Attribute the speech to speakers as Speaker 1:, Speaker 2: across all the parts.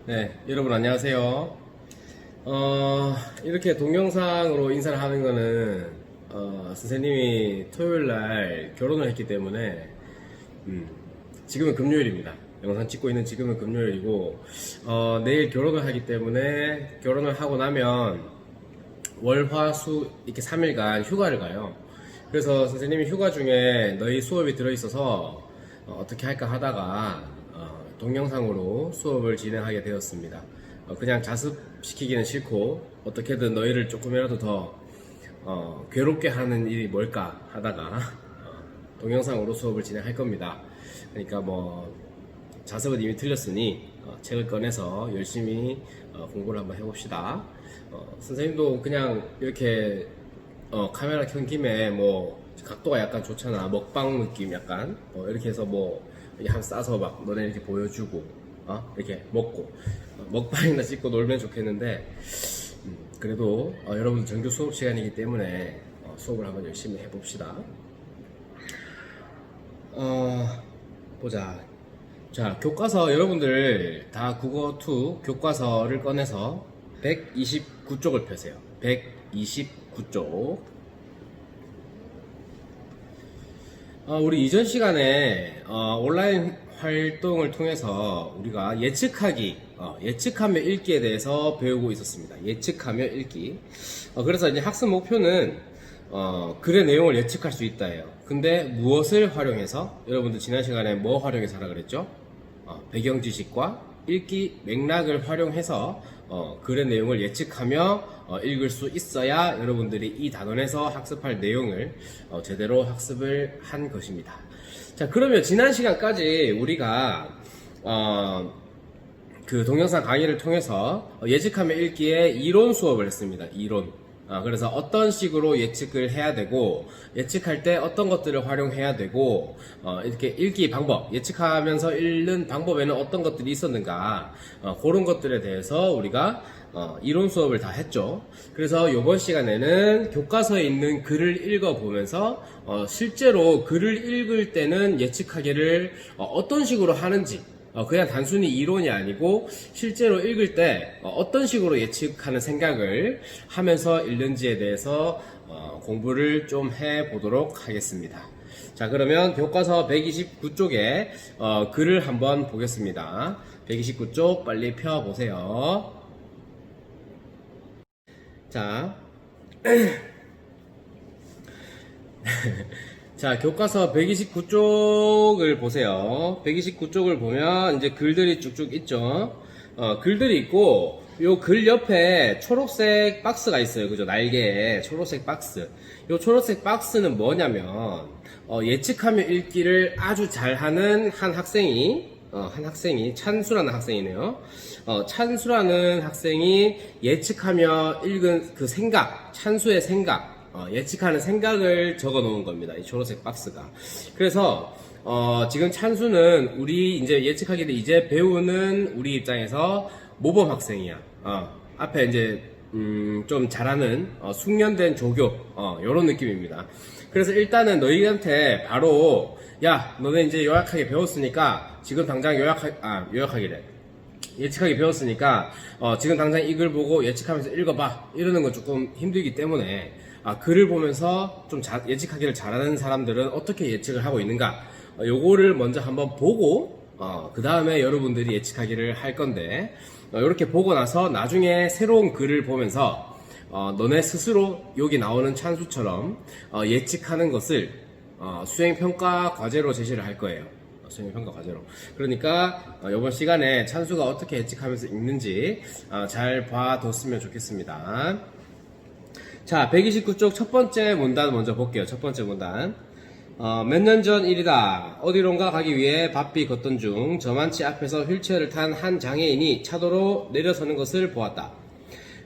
Speaker 1: 네, 여러분 안녕하세요. 이렇게 동영상으로 인사를 하는 거는, 선생님이 토요일 날 결혼을 했기 때문에, 지금은 금요일입니다. 영상 찍고 있는 지금은 금요일이고, 내일 결혼을 하기 때문에, 결혼을 하고 나면, 월, 화, 수, 이렇게 3일간 휴가를 가요. 그래서 선생님이 휴가 중에 너희 수업이 들어있어서, 어떻게 할까 하다가, 동영상으로 수업을 진행하게 되었습니다. 그냥 자습시키기는 싫고 어떻게든 너희를 조금이라도 더 괴롭게 하는 일이 뭘까 하다가 동영상으로 수업을 진행할 겁니다. 그러니까 뭐 자습은 이미 틀렸으니 책을 꺼내서 열심히 공부를 한번 해봅시다. 선생님도 그냥 이렇게 카메라 켠 김에 뭐 각도가 약간 좋잖아. 먹방 느낌 약간 이렇게 해서 뭐 한번 싸서 막 너네 이렇게 보여주고 이렇게 먹고 먹방이나 찍고 놀면 좋겠는데 그래도 여러분 정규 수업 시간이기 때문에 수업을 한번 열심히 해봅시다. 보자. 자, 교과서 여러분들 다 국어2 교과서를 꺼내서 129쪽을 펴세요. 129쪽. 우리 이전 시간에 온라인 활동을 통해서 우리가 예측하며 읽기에 대해서 배우고 있었습니다. 예측하며 읽기. 그래서 이제 학습 목표는 글의 내용을 예측할 수 있다예요. 근데 무엇을 활용해서? 여러분들 지난 시간에 뭐 활용해서 하라 그랬죠? 배경 지식과 읽기 맥락을 활용해서 글의 내용을 예측하며 읽을 수 있어야 여러분들이 이 단원에서 학습할 내용을 제대로 학습을 한 것입니다. 자, 그러면 지난 시간까지 우리가 그 동영상 강의를 통해서 예측하며 읽기의 이론 수업을 했습니다. 이론. 그래서 어떤 식으로 예측을 해야 되고 예측할 때 어떤 것들을 활용해야 되고 이렇게 읽기 방법, 예측하면서 읽는 방법에는 어떤 것들이 있었는가 그런 것들에 대해서 우리가 이론 수업을 다 했죠. 그래서 이번 시간에는 교과서에 있는 글을 읽어보면서 실제로 글을 읽을 때는 예측하기를 어떤 식으로 하는지 그냥 단순히 이론이 아니고 실제로 읽을 때 어떤 식으로 예측하는 생각을 하면서 읽는지에 대해서 공부를 좀 해보도록 하겠습니다. 자, 그러면 교과서 129쪽에 글을 한번 보겠습니다. 129쪽 빨리 펴보세요. 자, 자, 교과서 129쪽을 보세요. 129쪽을 보면 이제 글들이 쭉쭉 있죠. 글들이 있고 요 글 옆에 초록색 박스가 있어요. 그죠? 날개에 초록색 박스. 요 초록색 박스는 뭐냐면 예측하며 읽기를 아주 잘하는 한 학생이 찬수라는 학생이네요. 찬수라는 학생이 예측하며 읽은 그 생각, 찬수의 생각, 예측하는 생각을 적어 놓은 겁니다. 이 초록색 박스가. 그래서 지금 찬수는 우리 이제 예측하기를 이제 배우는 우리 입장에서 모범 학생이야. 앞에 이제 좀 잘하는 숙련된 조교 요런 느낌입니다. 그래서 일단은 너희한테 바로 야, 너네 이제 요약하게 배웠으니까 지금 당장 요약하기래. 예측하기 배웠으니까 지금 당장 이 글 보고 예측하면서 읽어봐 이러는 건 조금 힘들기 때문에 글을 보면서 좀 예측하기를 잘하는 사람들은 어떻게 예측을 하고 있는가 요거를 먼저 한번 보고 그 다음에 여러분들이 예측하기를 할 건데 이렇게 보고 나서 나중에 새로운 글을 보면서 너네 스스로 여기 나오는 찬수처럼 예측하는 것을 수행평가 과제로 제시를 할 거예요. 수행평가 과제로. 그러니까 이번 시간에 찬수가 어떻게 예측하면서 읽는지 잘 봐뒀으면 좋겠습니다. 자, 129쪽 첫 번째 문단 먼저 볼게요. 첫 번째 문단. 몇 년 전 일이다. 어디론가 가기 위해 바삐 걷던 중 저만치 앞에서 휠체어를 탄 한 장애인이 차도로 내려서는 것을 보았다.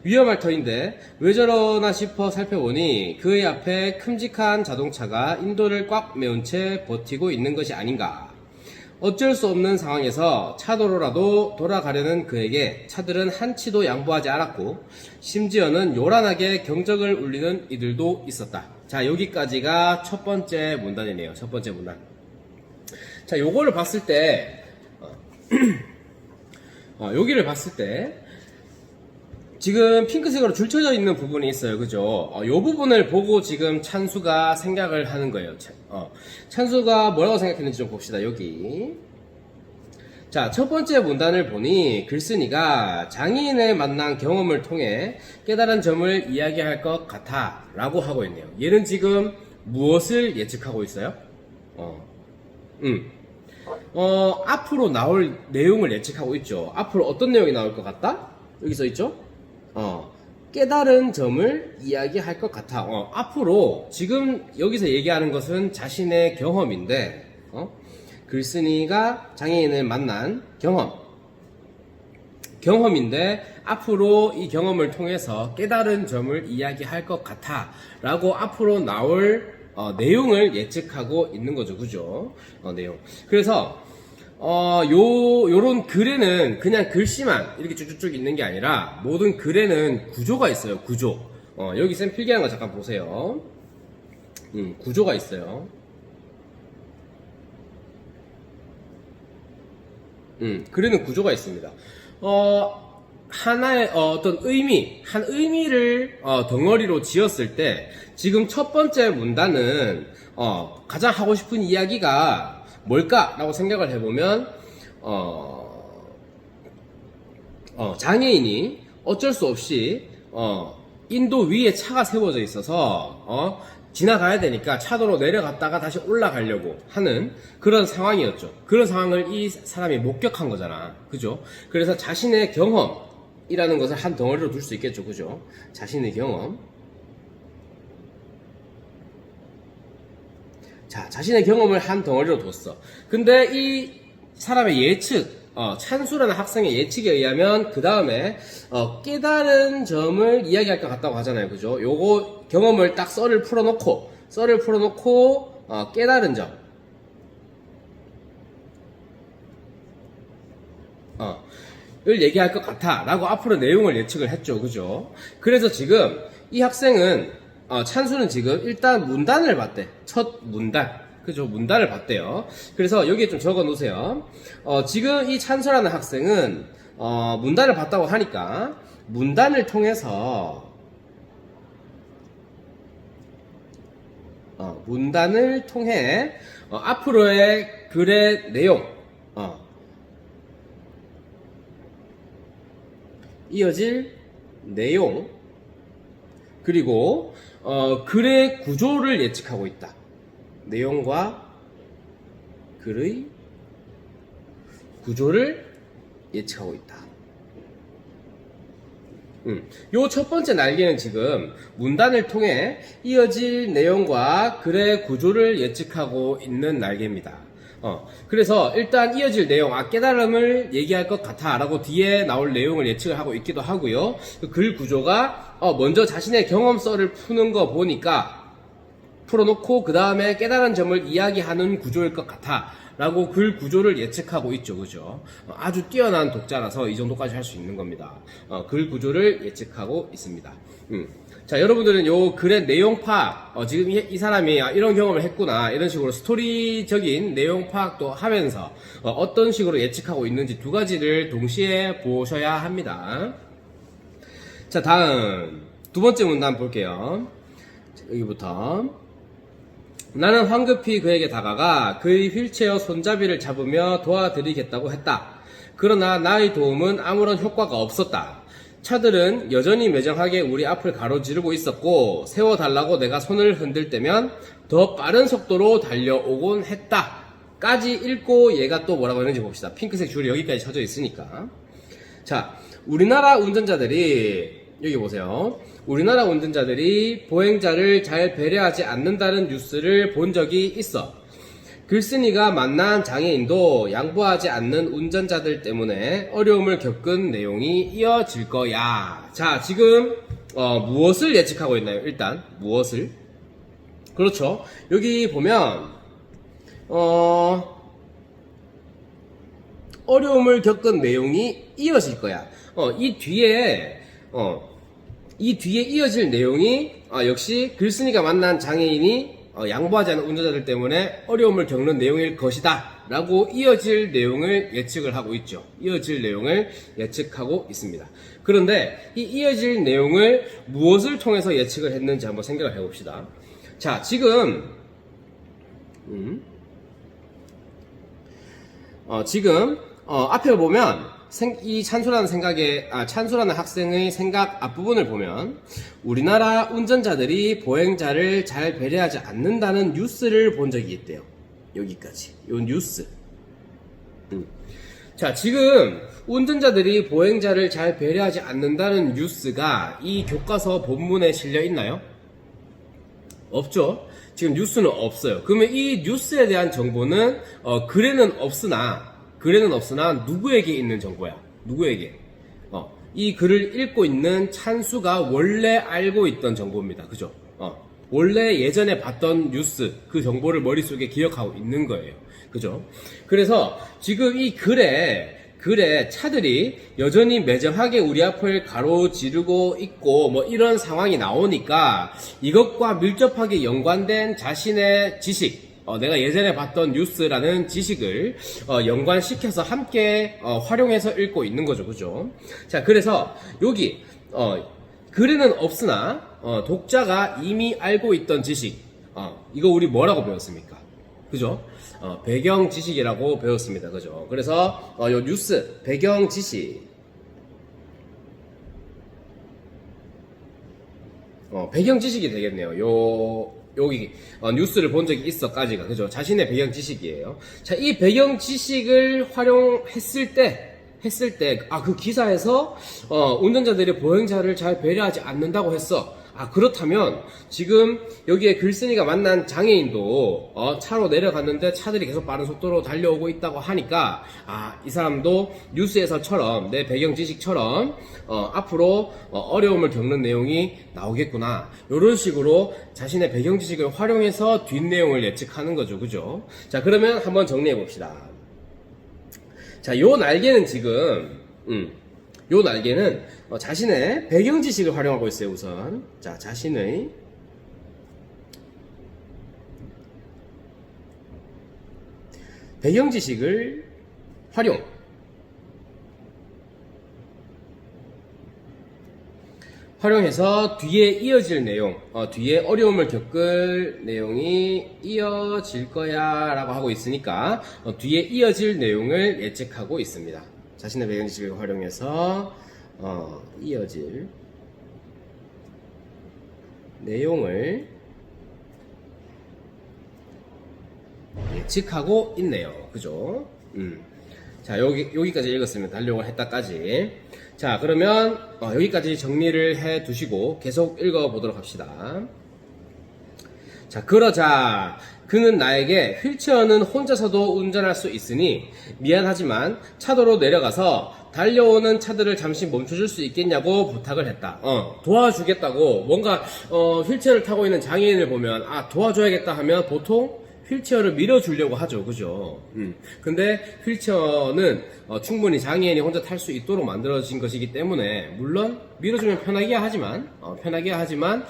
Speaker 1: 위험할 터인데 왜 저러나 싶어 살펴보니 그의 앞에 큼직한 자동차가 인도를 꽉 메운 채 버티고 있는 것이 아닌가. 어쩔 수 없는 상황에서 차도로라도 돌아가려는 그에게 차들은 한치도 양보하지 않았고 심지어는 요란하게 경적을 울리는 이들도 있었다. 자, 여기까지가 첫 번째 문단이네요. 첫 번째 문단. 자, 요거를 봤을 때 여기를 봤을 때 지금 핑크색으로 줄쳐져 있는 부분이 있어요. 그죠? 이 부분을 보고 지금 찬수가 생각을 하는 거예요. 찬수가 뭐라고 생각했는지 좀 봅시다. 여기. 자, 첫 번째 문단을 보니 글쓴이가 장애인을 만난 경험을 통해 깨달은 점을 이야기할 것 같아 라고 하고 있네요. 얘는 지금 무엇을 예측하고 있어요? 앞으로 나올 내용을 예측하고 있죠. 앞으로 어떤 내용이 나올 것 같다? 여기 써 있죠? 깨달은 점을 이야기할 것 같아. 앞으로 지금 여기서 얘기하는 것은 자신의 경험인데, 글쓴이가 장애인을 만난 경험인데 앞으로 이 경험을 통해서 깨달은 점을 이야기할 것 같아 라고 앞으로 나올 내용을 예측하고 있는 거죠. 그죠? 내용. 그래서 요런 글에는 그냥 글씨만 이렇게 쭉쭉쭉 있는 게 아니라 모든 글에는 구조가 있어요. 구조. 여기 쌤 필기한 거 잠깐 보세요. 구조가 있어요. 글에는 구조가 있습니다. 하나의 어떤 의미, 한 의미를 덩어리로 지었을 때 지금 첫 번째 문단은 가장 하고 싶은 이야기가 뭘까라고 생각을 해보면 장애인이 어쩔 수 없이 인도 위에 차가 세워져 있어서 지나가야 되니까 차도로 내려갔다가 다시 올라가려고 하는 그런 상황이었죠. 그런 상황을 이 사람이 목격한 거잖아. 그죠? 그래서 자신의 경험이라는 것을 한 덩어리로 둘 수 있겠죠. 그죠? 자신의 경험. 자, 자신의 경험을 한 덩어리로 뒀어. 근데 이 사람의 예측, 찬수라는 학생의 예측에 의하면 그 다음에 깨달은 점을 이야기할 것 같다고 하잖아요. 그죠? 요거 경험을 딱 썰을 풀어놓고 깨달은 점 을 얘기할 것 같아 라고 앞으로 내용을 예측을 했죠. 그죠? 그래서 지금 이 학생은 찬수는 지금 일단 문단을 봤대. 첫 문단. 그죠? 문단을 봤대요. 그래서 여기에 좀 적어 놓으세요. 지금 이 찬수라는 학생은 문단을 봤다고 하니까 문단을 통해서 문단을 통해 앞으로의 글의 내용 이어질 내용 그리고 글의 구조를 예측하고 있다. 내용과 글의 구조를 예측하고 있다. 요 첫 번째 날개는 지금 문단을 통해 이어질 내용과 글의 구조를 예측하고 있는 날개입니다. 그래서 일단 이어질 내용, 깨달음을 얘기할 것 같아 라고 뒤에 나올 내용을 예측을 하고 있기도 하고요. 그 글 구조가 먼저 자신의 경험서를 푸는 거 보니까 풀어놓고 그 다음에 깨달은 점을 이야기하는 구조일 것 같아 라고 글 구조를 예측하고 있죠. 그죠? 아주 뛰어난 독자라서 이 정도까지 할 수 있는 겁니다. 글 구조를 예측하고 있습니다. 자, 여러분들은 요 글의 내용 파악, 지금 이 사람이 이런 경험을 했구나, 이런 식으로 스토리적인 내용 파악도 하면서 어떤 식으로 예측하고 있는지 두 가지를 동시에 보셔야 합니다. 자, 다음 두 번째 문단 볼게요. 여기부터. 나는 황급히 그에게 다가가 그의 휠체어 손잡이를 잡으며 도와드리겠다고 했다. 그러나 나의 도움은 아무런 효과가 없었다. 차들은 여전히 매정하게 우리 앞을 가로지르고 있었고 세워달라고 내가 손을 흔들 때면 더 빠른 속도로 달려오곤 했다. 까지 읽고 얘가 또 뭐라고 했는지 봅시다. 핑크색 줄이 여기까지 쳐져 있으니까. 자, 우리나라 운전자들이 여기 보세요. 우리나라 운전자들이 보행자를 잘 배려하지 않는다는 뉴스를 본 적이 있어. 글쓴이가 만난 장애인도 양보하지 않는 운전자들 때문에 어려움을 겪은 내용이 이어질 거야. 자, 지금 무엇을 예측하고 있나요? 일단 무엇을? 그렇죠. 여기 보면 어려움을 겪은 내용이 이어질 거야. 이 뒤에 이어질 내용이 역시 글쓴이가 만난 장애인이 양보하지 않는 운전자들 때문에 어려움을 겪는 내용일 것이다 라고 이어질 내용을 예측을 하고 있죠. 이어질 내용을 예측하고 있습니다. 그런데 이 이어질 내용을 무엇을 통해서 예측을 했는지 한번 생각을 해봅시다. 자, 지금 앞에 보면 이 찬수라는 학생의 생각 앞부분을 보면 우리나라 운전자들이 보행자를 잘 배려하지 않는다는 뉴스를 본 적이 있대요. 여기까지. 요 뉴스. 자, 지금 운전자들이 보행자를 잘 배려하지 않는다는 뉴스가 이 교과서 본문에 실려 있나요? 없죠? 지금 뉴스는 없어요. 그러면 이 뉴스에 대한 정보는 글에는 없으나 누구에게 있는 정보야? 누구에게? 이 글을 읽고 있는 찬수가 원래 알고 있던 정보입니다. 그죠? 원래 예전에 봤던 뉴스, 그 정보를 머릿속에 기억하고 있는 거예요. 그죠? 그래서 지금 이 글에 차들이 여전히 매정하게 우리 앞을 가로지르고 있고 뭐 이런 상황이 나오니까 이것과 밀접하게 연관된 자신의 지식, 내가 예전에 봤던 뉴스라는 지식을 연관시켜서 함께 활용해서 읽고 있는 거죠. 그죠? 자, 그래서 여기 글에는 없으나 독자가 이미 알고 있던 지식, 이거 우리 뭐라고 배웠습니까? 그죠? 배경 지식이라고 배웠습니다. 그죠? 그래서 요 뉴스 배경 지식, 배경 지식이 되겠네요. 여기 뉴스를 본 적이 있어까지가, 그죠? 자신의 배경 지식이에요. 자, 이 배경 지식을 활용했을 때 그 기사에서 운전자들이 보행자를 잘 배려하지 않는다고 했어. 그렇다면 지금 여기에 글쓴이가 만난 장애인도 차로 내려갔는데 차들이 계속 빠른 속도로 달려오고 있다고 하니까 이 사람도 뉴스에서처럼 내 배경 지식처럼 앞으로 어려움을 겪는 내용이 나오겠구나, 이런 식으로 자신의 배경 지식을 활용해서 뒷내용을 예측하는 거죠. 그죠? 자, 그러면 한번 정리해 봅시다. 자, 요 날개는 지금 요 날개는 자신의 배경 지식을 활용하고 있어요. 우선 자, 자신의 배경 지식을 활용해서 뒤에 이어질 내용, 뒤에 어려움을 겪을 내용이 이어질 거야 라고 하고 있으니까 뒤에 이어질 내용을 예측하고 있습니다. 자신의 배경 지식을 활용해서 이어질 내용을 예측하고 있네요. 그죠? 자, 여기까지 읽었으면 달력을 했다까지. 자, 그러면 여기까지 정리를 해 두시고 계속 읽어 보도록 합시다. 자, 그러자 그는 나에게 휠체어는 혼자서도 운전할 수 있으니 미안하지만 차도로 내려가서 달려오는 차들을 잠시 멈춰줄 수 있겠냐고 부탁을 했다. 도와주겠다고, 뭔가 휠체어를 타고 있는 장애인을 보면 도와줘야겠다 하면 보통 휠체어를 밀어주려고 하죠. 그죠? 근데 휠체어는 충분히 장애인이 혼자 탈 수 있도록 만들어진 것이기 때문에, 물론 밀어주면 편하기야 하지만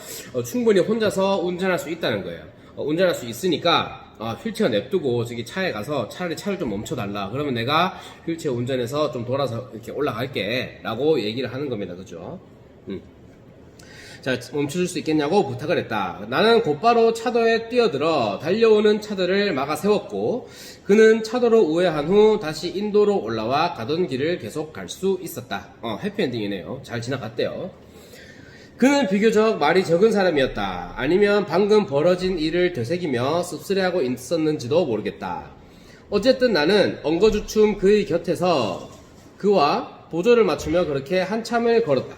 Speaker 1: 충분히 혼자서 운전할 수 있다는 거예요. 운전할 수 있으니까 휠체어 냅두고 저기 차에 가서 차라리 차를 좀 멈춰달라, 그러면 내가 휠체어 운전해서 좀 돌아서 이렇게 올라갈게 라고 얘기를 하는 겁니다. 그죠? 자, 멈춰줄 수 있겠냐고 부탁을 했다. 나는 곧바로 차도에 뛰어들어 달려오는 차들을 막아 세웠고, 그는 차도로 우회한 후 다시 인도로 올라와 가던 길을 계속 갈 수 있었다. 해피엔딩이네요. 잘 지나갔대요. 그는 비교적 말이 적은 사람이었다. 아니면 방금 벌어진 일을 되새기며 씁쓸해하고 있었는지도 모르겠다. 어쨌든 나는 엉거주춤 그의 곁에서 그와 보조를 맞추며 그렇게 한참을 걸었다.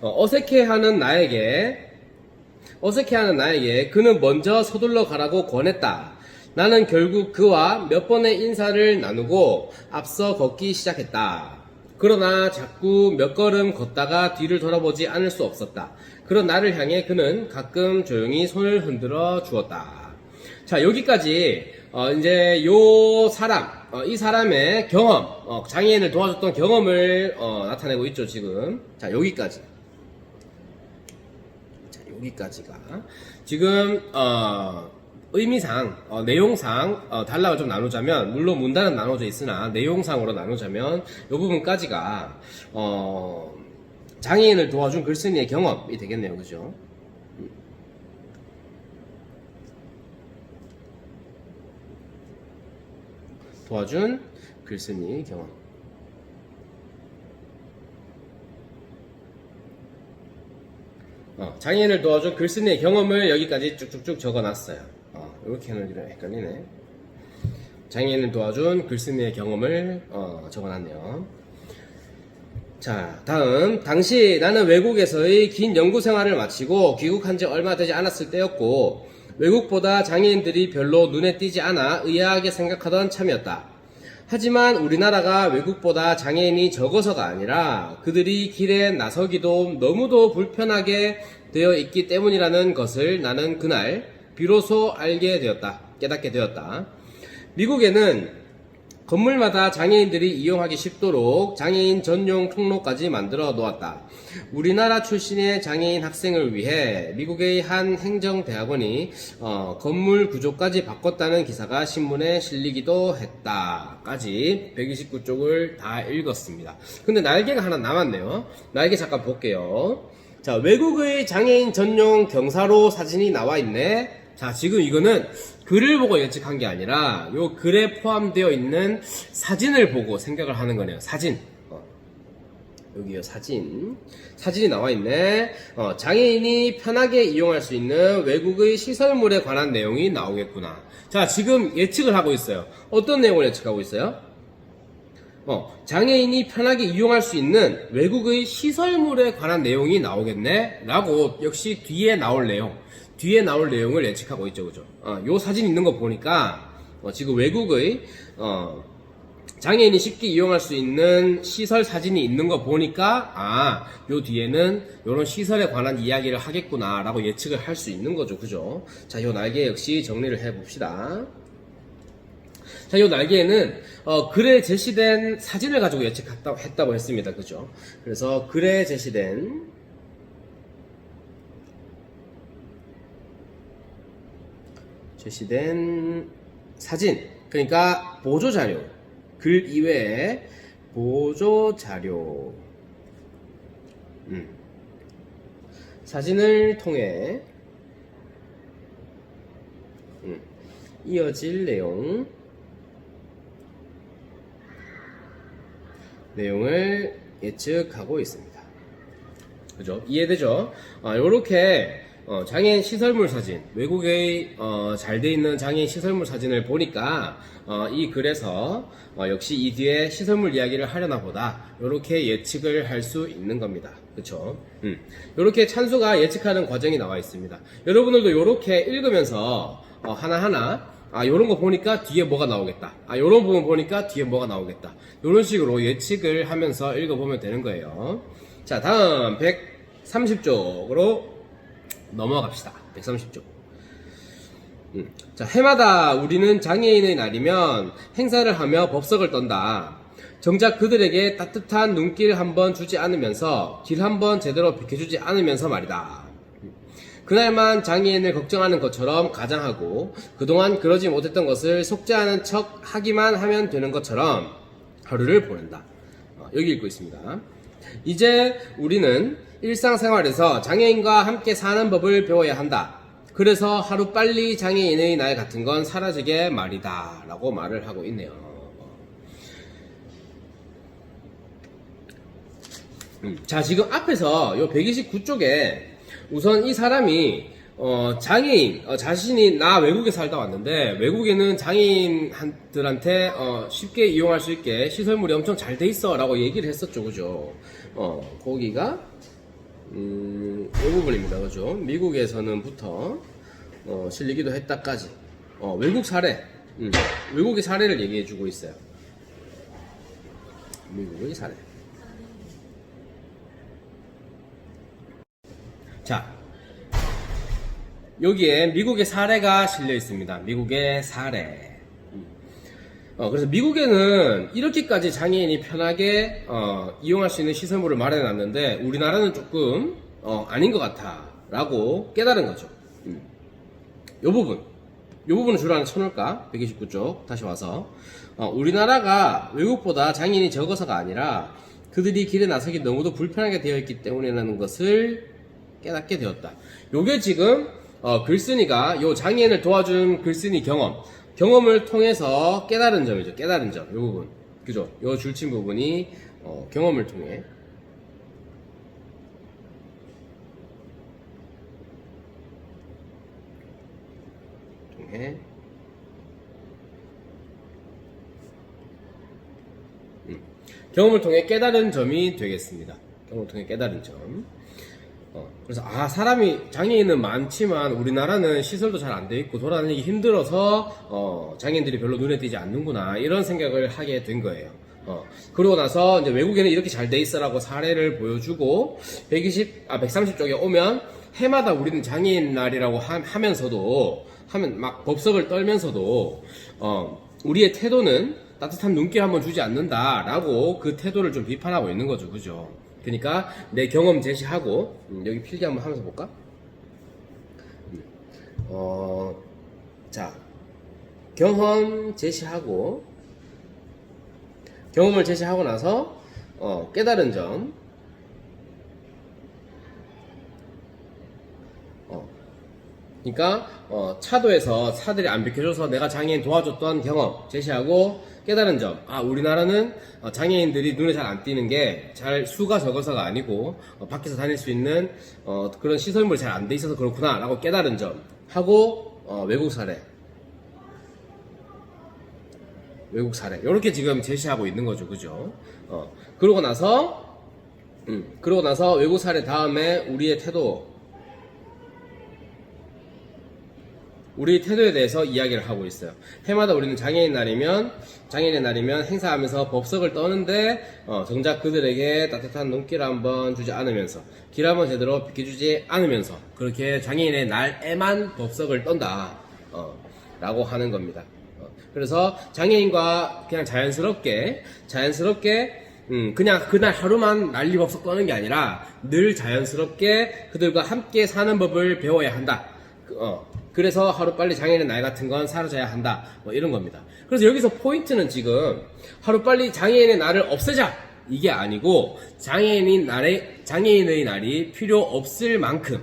Speaker 1: 어색해하는 나에게 그는 먼저 서둘러 가라고 권했다. 나는 결국 그와 몇 번의 인사를 나누고 앞서 걷기 시작했다. 그러나 자꾸 몇 걸음 걷다가 뒤를 돌아보지 않을 수 없었다. 그런 나를 향해 그는 가끔 조용히 손을 흔들어 주었다. 자, 여기까지 이제 이 사람의 경험, 장애인을 도와줬던 경험을 나타내고 있죠. 지금 자, 여기까지가 지금 의미상, 내용상, 단락을 좀 나누자면, 물론 문단은 나눠져 있으나, 내용상으로 나누자면, 이 부분까지가, 장애인을 도와준 글쓴이의 경험이 되겠네요. 그죠? 도와준 글쓴이의 경험. 장애인을 도와준 글쓴이의 경험을 여기까지 쭉쭉쭉 적어놨어요. 이렇게 해놓기로 헷갈리네. 장애인을 도와준 글쓴이의 경험을 적어놨네요. 자, 다음. 당시 나는 외국에서의 긴 연구 생활을 마치고 귀국한 지 얼마 되지 않았을 때였고, 외국보다 장애인들이 별로 눈에 띄지 않아 의아하게 생각하던 참이었다. 하지만 우리나라가 외국보다 장애인이 적어서가 아니라 그들이 길에 나서기도 너무도 불편하게 되어 있기 때문이라는 것을 나는 그날 비로소 깨닫게 되었다. 미국에는 건물마다 장애인들이 이용하기 쉽도록 장애인 전용 통로까지 만들어 놓았다. 우리나라 출신의 장애인 학생을 위해 미국의 한 행정대학원이 건물 구조까지 바꿨다는 기사가 신문에 실리기도 했다. 까지 129쪽을 다 읽었습니다. 근데 날개가 하나 남았네요. 날개 잠깐 볼게요. 자, 외국의 장애인 전용 경사로 사진이 나와 있네. 자, 지금 이거는 글을 보고 예측한 게 아니라 요 글에 포함되어 있는 사진을 보고 생각을 하는 거네요. 사진. 여기요, 사진. 사진이 나와 있네. 장애인이 편하게 이용할 수 있는 외국의 시설물에 관한 내용이 나오겠구나. 자, 지금 예측을 하고 있어요. 어떤 내용을 예측하고 있어요? 장애인이 편하게 이용할 수 있는 외국의 시설물에 관한 내용이 나오겠네? 라고 역시 뒤에 나올 내용을 예측하고 있죠. 그죠? 요 사진 있는 거 보니까, 지금 외국의, 장애인이 쉽게 이용할 수 있는 시설 사진이 있는 거 보니까, 요 뒤에는 요런 시설에 관한 이야기를 하겠구나, 라고 예측을 할 수 있는 거죠. 그죠? 자, 요 날개 역시 정리를 해 봅시다. 자, 요 날개에는, 글에 제시된 사진을 가지고 예측했다고 했습니다. 그죠? 그래서 글에 제시된, 사진, 그러니까 보조자료, 글 이외에 보조자료, 사진을 통해 이어질 내용을 예측하고 있습니다. 그죠? 이해되죠? 요렇게 장애인 시설물 사진, 외국의 잘 돼 있는 장애인 시설물 사진을 보니까 이 글에서 역시 이 뒤에 시설물 이야기를 하려나 보다, 요렇게 예측을 할 수 있는 겁니다. 그쵸? 요렇게 찬수가 예측하는 과정이 나와 있습니다. 여러분들도 요렇게 읽으면서 하나하나 요런 거 보니까 뒤에 뭐가 나오겠다, 요런 부분 보니까 뒤에 뭐가 나오겠다, 요런 식으로 예측을 하면서 읽어보면 되는 거예요. 자, 다음 130쪽으로 넘어갑시다. 130쪽. 자, 해마다 우리는 장애인의 날이면 행사를 하며 법석을 떤다. 정작 그들에게 따뜻한 눈길 한번 주지 않으면서, 길 한번 제대로 비켜주지 않으면서 말이다. 그날만 장애인을 걱정하는 것처럼 가장하고, 그동안 그러지 못했던 것을 속죄하는 척 하기만 하면 되는 것처럼 하루를 보낸다. 여기 읽고 있습니다. 이제 우리는 일상생활에서 장애인과 함께 사는 법을 배워야 한다. 그래서 하루빨리 장애인의 날 같은 건 사라지게 말이다. 라고 말을 하고 있네요. 자, 지금 앞에서 요 129쪽에 우선 이 사람이 장애인, 자신이 나 외국에 살다 왔는데, 외국에는 장애인들한테 쉽게 이용할 수 있게 시설물이 엄청 잘 돼 있어 라고 얘기를 했었죠. 그죠? 거기가 이 부분입니다. 그죠? 미국에서는부터 실리기도 했다까지 외국 사례, 외국의 사례를 얘기해 주고 있어요. 미국의 사례. 자, 여기에 미국의 사례가 실려 있습니다. 미국의 사례. 그래서 미국에는 이렇게까지 장애인이 편하게 이용할 수 있는 시설물을 마련해 놨는데, 우리나라는 조금 아닌 것 같아 라고 깨달은 거죠. 요 부분 이 부분은 주로 하나 쳐놓을까? 129쪽 다시 와서 우리나라가 외국보다 장애인이 적어서가 아니라 그들이 길에 나서기 너무도 불편하게 되어 있기 때문이라는 것을 깨닫게 되었다. 요게 지금 글쓴이가 요 장애인을 도와준 글쓴이 경험을 통해서 깨달은 점이죠. 깨달은 점, 요 부분, 그죠? 요 줄친 부분이 경험을 통해 경험을 통해 깨달은 점이 되겠습니다. 경험을 통해 깨달은 점. 그래서 사람이 장애인은 많지만 우리나라는 시설도 잘 안 돼 있고 돌아다니기 힘들어서 장애인들이 별로 눈에 띄지 않는구나 이런 생각을 하게 된 거예요. 그러고 나서 이제 외국에는 이렇게 잘 돼 있어라고 사례를 보여주고 130쪽에 오면 해마다 우리는 장애인 날이라고 하면서도 막 법석을 떨면서도 우리의 태도는 따뜻한 눈길 한번 주지 않는다라고 그 태도를 좀 비판하고 있는 거죠, 그죠? 그러니까 내 경험 제시하고 여기 필기 한번 하면서 볼까? 자, 경험을 제시하고 나서 깨달은 점. 그러니까 차도에서 차들이 안 비켜줘서 내가 장애인 도와줬던 경험 제시하고 깨달은 점. 우리나라는 장애인들이 눈에 잘 안 띄는 게 잘 수가 적어서가 아니고 밖에서 다닐 수 있는 그런 시설물이 잘 안 돼 있어서 그렇구나 라고 깨달은 점 하고 외국 사례 이렇게 지금 제시하고 있는 거죠, 그죠? 그러고 나서 외국 사례 다음에 우리의 태도에 대해서 이야기를 하고 있어요. 해마다 우리는 장애인의 날이면 행사하면서 법석을 떠는데 정작 그들에게 따뜻한 눈길 한번 주지 않으면서 길 한번 제대로 비켜주지 않으면서 그렇게 장애인의 날에만 법석을 떤다 라고 하는 겁니다. 그래서 장애인과 그냥 자연스럽게 그냥 그날 하루만 난리 법석 떠는 게 아니라 늘 자연스럽게 그들과 함께 사는 법을 배워야 한다. 그래서 하루빨리 장애인의 날 같은 건 사라져야 한다. 뭐 이런 겁니다. 그래서 여기서 포인트는 지금 하루빨리 장애인의 날을 없애자 이게 아니고 장애인의 날이 필요 없을 만큼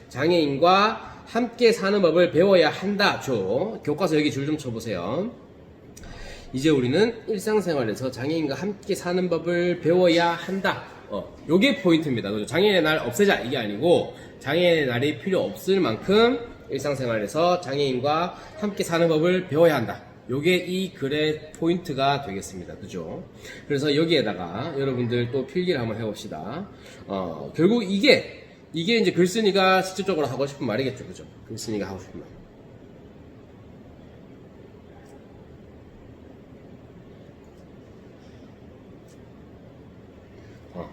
Speaker 1: 장애인과 함께 사는 법을 배워야 한다. 교과서 여기 줄 좀 쳐보세요. 이제 우리는 일상생활에서 장애인과 함께 사는 법을 배워야 한다. 요게 포인트입니다. 그죠? 장애인의 날 없애자 이게 아니고 장애인의 날이 필요 없을 만큼 일상생활에서 장애인과 함께 사는 법을 배워야 한다. 요게 이 글의 포인트가 되겠습니다. 그죠? 그래서 여기에다가 여러분들 또 필기를 한번 해봅시다. 결국 이게 이제 글쓴이가 직접적으로 하고 싶은 말이겠죠. 그죠? 글쓴이가 하고 싶은 말.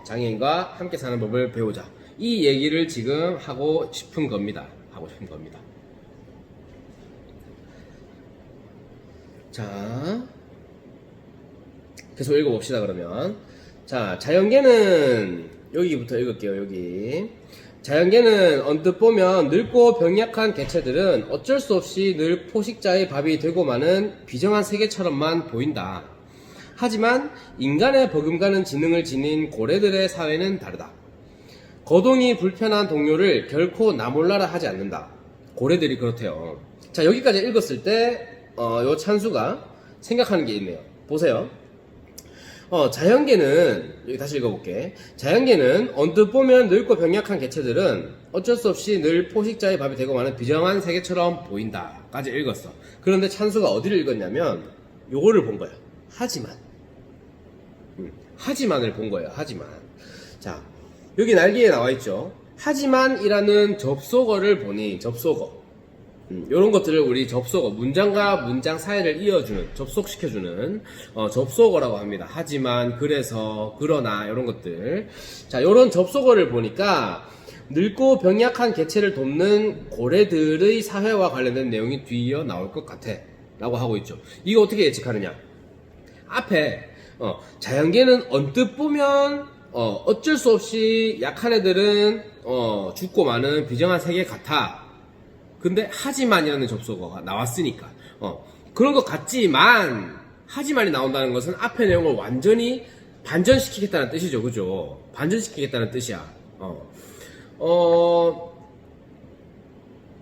Speaker 1: 장애인과 함께 사는 법을 배우자. 이 얘기를 지금 하고 싶은 겁니다. 자, 계속 읽어봅시다, 그러면. 자, 자연계는, 여기부터 읽을게요, 여기. 자연계는 언뜻 보면 늙고 병약한 개체들은 어쩔 수 없이 늘 포식자의 밥이 되고 마는 비정한 세계처럼만 보인다. 하지만 인간의 버금가는 지능을 지닌 고래들의 사회는 다르다. 거동이 불편한 동료를 결코 나몰라라 하지 않는다. 고래들이 그렇대요. 자, 여기까지 읽었을 때 요 찬수가 생각하는 게 있네요. 보세요. 자연계는, 여기 다시 읽어볼게. 자연계는 언뜻 보면 늙고 병약한 개체들은 어쩔 수 없이 늘 포식자의 밥이 되고 마는 비정한 세계처럼 보인다. 까지 읽었어. 그런데 찬수가 어디를 읽었냐면 요거를 본 거야. 하지만을 본 거예요. 하지만. 자, 여기 날개에 나와 있죠. 하지만이라는 접속어를 보니 요런 것들을 우리 접속어, 문장과 문장 사이를 이어주는, 접속시켜주는 접속어라고 합니다. 하지만, 그래서, 그러나 이런 것들. 자, 요런 접속어를 보니까 늙고 병약한 개체를 돕는 고래들의 사회와 관련된 내용이 뒤이어 나올 것 같아 라고 하고 있죠. 이거 어떻게 예측하느냐. 앞에 자연계는 언뜻 보면 어쩔 수 없이 약한 애들은 죽고 마는 비정한 세계 같아. 근데 하지만이라는 접속어가 나왔으니까. 그런 것 같지만 하지만이 나온다는 것은 앞의 내용을 완전히 반전시키겠다는 뜻이죠. 그죠? 반전시키겠다는 뜻이야.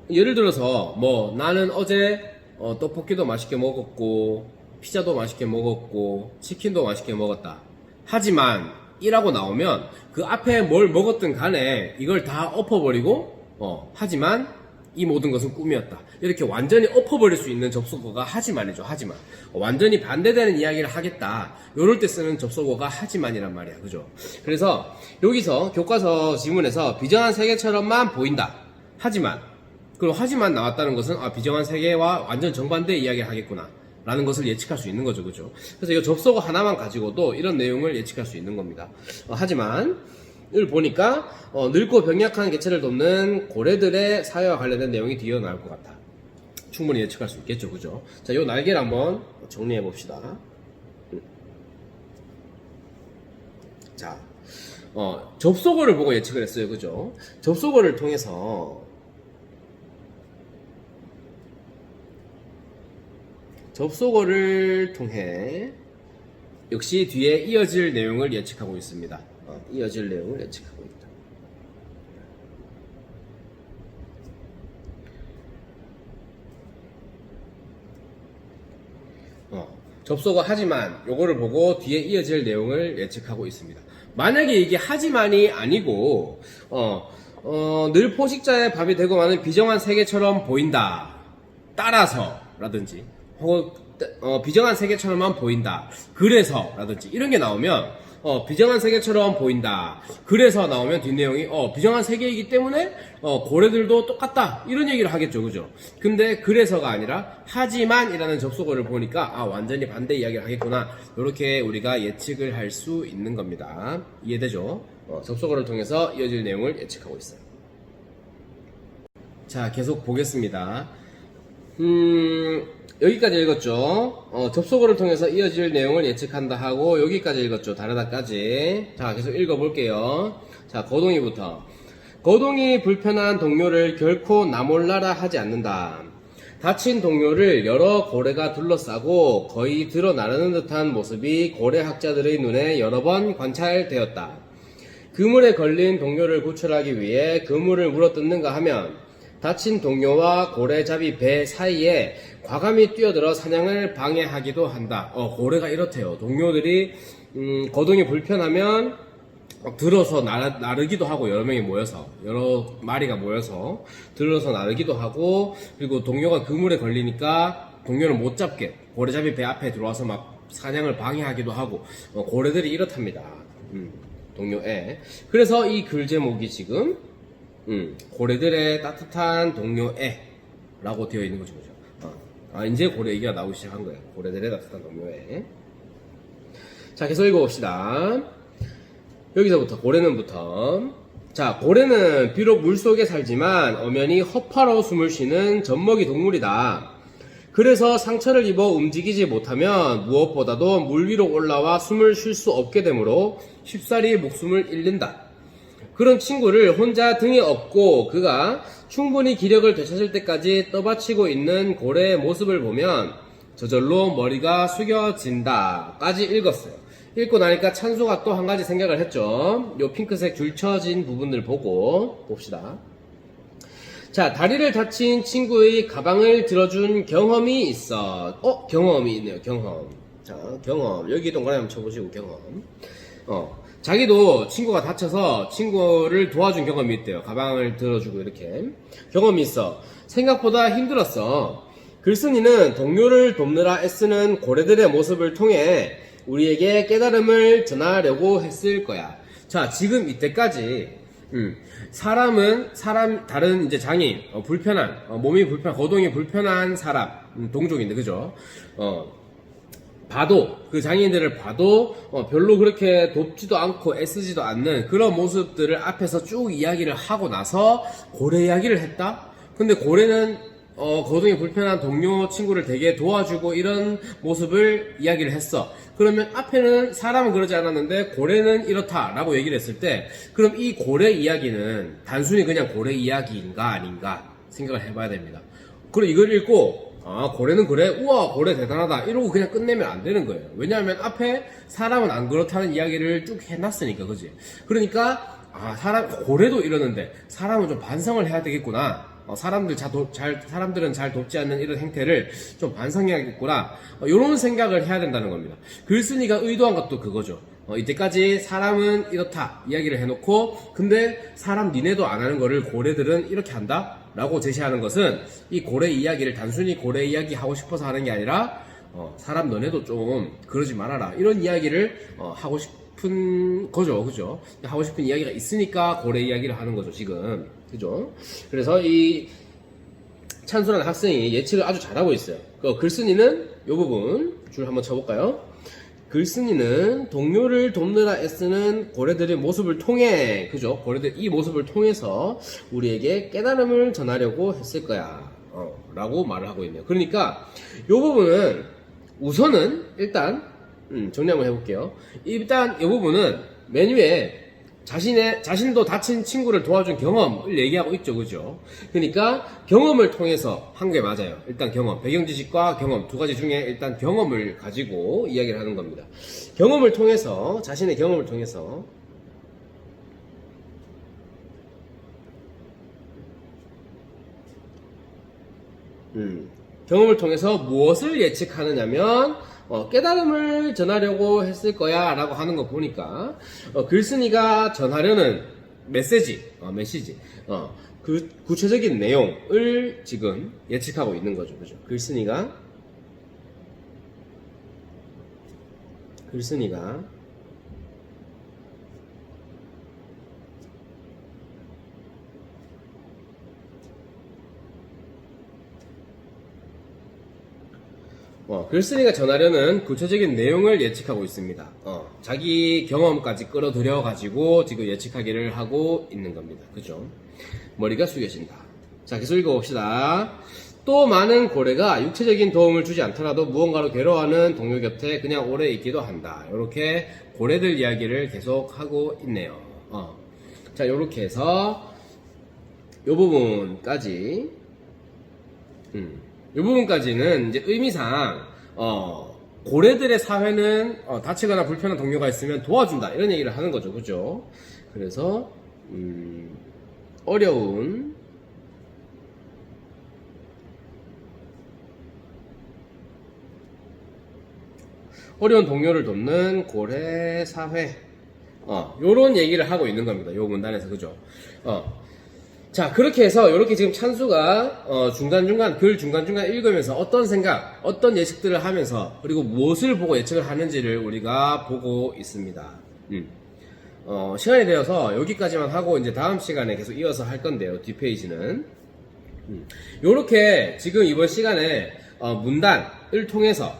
Speaker 1: 예를 들어서 뭐 나는 어제 떡볶이도 맛있게 먹었고 피자도 맛있게 먹었고 치킨도 맛있게 먹었다. 하지만 이라고 나오면 그 앞에 뭘 먹었든 간에 이걸 다 엎어버리고 하지만 이 모든 것은 꿈이었다. 이렇게 완전히 엎어버릴 수 있는 접속어가 하지만이죠. 하지만 완전히 반대되는 이야기를 하겠다. 요럴 때 쓰는 접속어가 하지만이란 말이야. 그죠? 그래서 여기서 교과서 지문에서 비정한 세계처럼만 보인다. 하지만 그럼 하지만 나왔다는 것은 비정한 세계와 완전 정반대의 이야기를 하겠구나 라는 것을 예측할 수 있는 거죠. 그죠? 그래서 이 접속어 하나만 가지고도 이런 내용을 예측할 수 있는 겁니다. 하지만 을 보니까 늙고 병약한 개체를 돕는 고래들의 사회와 관련된 내용이 뒤에 나올 것 같아. 충분히 예측할 수 있겠죠. 그죠? 자, 요 날개를 한번 정리해 봅시다. 자, 접속어를 보고 예측을 했어요. 그죠? 접속어를 통해서 접속어를 통해 역시 뒤에 이어질 내용을 예측하고 있습니다. 이어질 내용을 예측하고 있다. 접속어 하지만 요거를 보고 뒤에 이어질 내용을 예측하고 있습니다. 만약에 이게 하지만이 아니고 늘 포식자의 밥이 되고 마는 비정한 세계처럼 보인다. 따라서 라든지 혹은 비정한 세계처럼만 보인다. 그래서 라든지 이런 게 나오면 비정한 세계처럼 보인다. 그래서 나오면 뒷내용이 비정한 세계이기 때문에 고래들도 똑같다. 이런 얘기를 하겠죠. 그죠? 근데 그래서가 아니라 하지만 이라는 접속어를 보니까 완전히 반대 이야기를 하겠구나. 이렇게 우리가 예측을 할 수 있는 겁니다. 이해되죠? 접속어를 통해서 이어질 내용을 예측하고 있어요. 자, 계속 보겠습니다. 여기까지 읽었죠. 접속어를 통해서 이어질 내용을 예측한다 하고 여기까지 읽었죠. 다르다까지. 자, 계속 읽어볼게요. 자, 거동이부터. 거동이 불편한 동료를 결코 나 몰라라 하지 않는다. 다친 동료를 여러 고래가 둘러싸고 거의 드러나르는 듯한 모습이 고래학자들의 눈에 여러 번 관찰되었다. 그물에 걸린 동료를 구출하기 위해 그물을 물어뜯는가 하면 다친 동료와 고래잡이 배 사이에 과감히 뛰어들어 사냥을 방해하기도 한다. 고래가 이렇대요. 동료들이 거동이 불편하면 들어서 나르기도 하고 여러 명이 모여서 여러 마리가 모여서 들어서 나르기도 하고 그리고 동료가 그물에 걸리니까 동료를 못 잡게 고래잡이 배 앞에 들어와서 막 사냥을 방해하기도 하고 고래들이 이렇답니다. 동료애. 그래서 이 글 제목이 지금 고래들의 따뜻한 동료애 라고 되어 있는 거죠. 이제 고래 얘기가 나오기 시작한 거예요. 고래들의 따뜻한 동료애. 자, 계속 읽어봅시다. 여기서부터, 고래는부터. 자, 고래는 비록 물속에 살지만 엄연히 허파로 숨을 쉬는 젖먹이 동물이다. 그래서 상처를 입어 움직이지 못하면 무엇보다도 물 위로 올라와 숨을 쉴 수 없게 되므로 쉽사리 목숨을 잃는다. 그런 친구를 혼자 등에 업고 그가 충분히 기력을 되찾을 때까지 떠받치고 있는 고래의 모습을 보면 저절로 머리가 숙여진다 까지 읽었어요. 읽고 나니까 찬수가 또 한 가지 생각을 했죠. 요 핑크색 줄 쳐진 부분을 보고 봅시다. 자, 다리를 다친 친구의 가방을 들어준 경험이 있어. 경험이 있네요. 경험. 자, 경험. 여기 동그라미 한번 쳐보시고 경험. 자기도 친구가 다쳐서 친구를 도와준 경험이 있대요. 가방을 들어주고 이렇게. 경험이 있어. 생각보다 힘들었어. 글쓴이는 동료를 돕느라 애쓰는 고래들의 모습을 통해 우리에게 깨달음을 전하려고 했을 거야. 자, 지금 이때까지 다른 이제 장애인, 불편한, 몸이 불편한, 거동이 불편한 사람, 동족인데, 그죠? 봐도, 그 장애인들을 봐도, 별로 그렇게 돕지도 않고 애쓰지도 않는 그런 모습들을 앞에서 쭉 이야기를 하고 나서 고래 이야기를 했다? 근데 고래는, 거동이 불편한 동료 친구를 되게 도와주고 이런 모습을 이야기를 했어. 그러면 앞에는 사람은 그러지 않았는데 고래는 이렇다라고 얘기를 했을 때 그럼 이 고래 이야기는 단순히 그냥 고래 이야기인가 아닌가? 생각을 해봐야 됩니다. 그리고 이걸 읽고 아 고래는 그래? 우와 고래 대단하다 이러고 그냥 끝내면 안 되는 거예요. 왜냐하면 앞에 사람은 안 그렇다는 이야기를 쭉 해놨으니까 그지? 그러니까 아 고래도 이러는데 사람은 좀 반성을 해야 되겠구나. 사람들은 잘 돕지 않는 이런 행태를 좀 반성해야겠구나. 이런 생각을 해야 된다는 겁니다. 글쓴이가 의도한 것도 그거죠. 이때까지 사람은 이렇다 이야기를 해놓고 근데 사람 니네도 안 하는 거를 고래들은 이렇게 한다 라고 제시하는 것은 이 고래 이야기를 단순히 고래 이야기 하고 싶어서 하는 게 아니라 사람 너네도 좀 그러지 말아라 이런 이야기를 하고 싶은 거죠. 그죠? 하고 싶은 이야기가 있으니까 고래 이야기를 하는 거죠 지금. 그죠? 그래서 이 찬수라는 학생이 예측을 아주 잘하고 있어요. 글쓴이는 이 부분 줄 한번 쳐볼까요? 글쓴이는 동료를 돕느라 애쓰는 고래들의 모습을 통해, 그죠? 고래들 이 모습을 통해서 우리에게 깨달음을 전하려고 했을 거야. 라고 말을 하고 있네요. 그러니까 이 부분은 우선은 일단 정리 한번 해볼게요. 일단 이 부분은 메뉴에 자신도 다친 친구를 도와준 경험을 얘기하고 있죠. 그죠? 그러니까 경험을 통해서 한 게 맞아요. 일단 경험. 배경지식과 경험 두 가지 중에 일단 경험을 가지고 이야기를 하는 겁니다. 경험을 통해서, 자신의 경험을 통해서 경험을 통해서 무엇을 예측하느냐면 깨달음을 전하려고 했을 거야 라고 하는 거 보니까 글쓴이가 전하려는 메시지 그 구체적인 내용을 지금 예측하고 있는 거죠. 그죠? 글쓴이가 글쓴이가 전하려는 구체적인 내용을 예측하고 있습니다. 자기 경험까지 끌어들여 가지고 지금 예측하기를 하고 있는 겁니다. 그죠? 머리가 숙여진다. 자, 계속 읽어봅시다. 또 많은 고래가 육체적인 도움을 주지 않더라도 무언가로 괴로워하는 동료 곁에 그냥 오래 있기도 한다. 이렇게 고래들 이야기를 계속 하고 있네요. 자, 이렇게 해서 이 부분까지 이 부분까지는 이제 의미상 고래들의 사회는 다치거나 불편한 동료가 있으면 도와준다 이런 얘기를 하는 거죠. 그죠? 그래서 어려운 동료를 돕는 고래 사회 요런 얘기를 하고 있는 겁니다. 요 문단에서. 그죠? 자, 그렇게 해서 이렇게 지금 찬수가 중간중간 글 중간중간 읽으면서 어떤 생각, 어떤 예측들을 하면서 그리고 무엇을 보고 예측을 하는지를 우리가 보고 있습니다. 시간이 되어서 여기까지만 하고 이제 다음 시간에 계속 이어서 할 건데요. 뒷페이지는 요렇게 지금 이번 시간에 문단을 통해서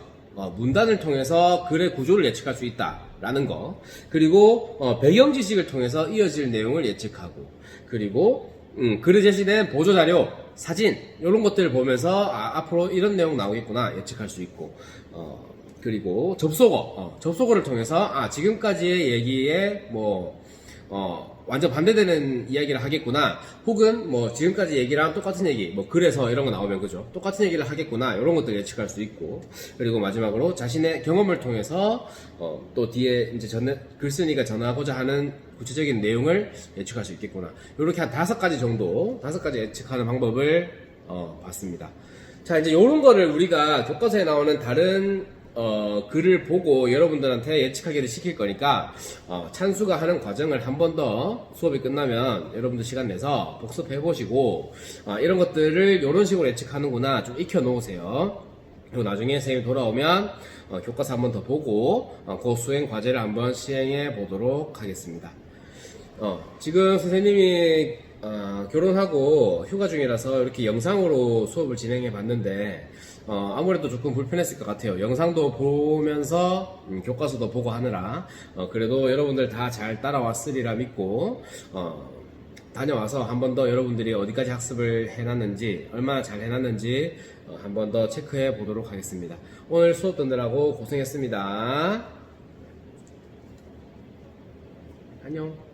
Speaker 1: 글의 구조를 예측할 수 있다라는 거, 그리고 배경 지식을 통해서 이어질 내용을 예측하고, 그리고 글에 제시된 보조자료, 사진 이런 것들을 보면서 앞으로 이런 내용 나오겠구나 예측할 수 있고, 그리고 접속어를 통해서 지금까지의 얘기에 완전 반대되는 이야기를 하겠구나, 혹은 지금까지 얘기랑 똑같은 얘기, 그래서 이런 거 나오면 그죠, 똑같은 얘기를 하겠구나 이런 것들 예측할 수 있고, 그리고 마지막으로 자신의 경험을 통해서 또 뒤에 이제 글쓴이가 전하고자 하는 구체적인 내용을 예측할 수 있겠구나. 이렇게 한 5가지 예측하는 방법을 봤습니다. 자, 이제 이런 거를 우리가 교과서에 나오는 다른 글을 보고 여러분들한테 예측하기를 시킬 거니까 찬수가 하는 과정을 한 번 더 수업이 끝나면 여러분들 시간 내서 복습해 보시고 이런 것들을 이런 식으로 예측하는구나 좀 익혀 놓으세요. 그리고 나중에 선생님이 돌아오면 교과서 한 번 더 보고 그 수행 과제를 한번 시행해 보도록 하겠습니다. 지금 선생님이 결혼하고 휴가 중이라서 이렇게 영상으로 수업을 진행해 봤는데 아무래도 조금 불편했을 것 같아요. 영상도 보면서 교과서도 보고 하느라 그래도 여러분들 다 잘 따라왔으리라 믿고 다녀와서 한 번 더 여러분들이 어디까지 학습을 해놨는지, 얼마나 잘 해놨는지 한 번 더 체크해 보도록 하겠습니다. 오늘 수업 듣느라고 고생했습니다. 안녕.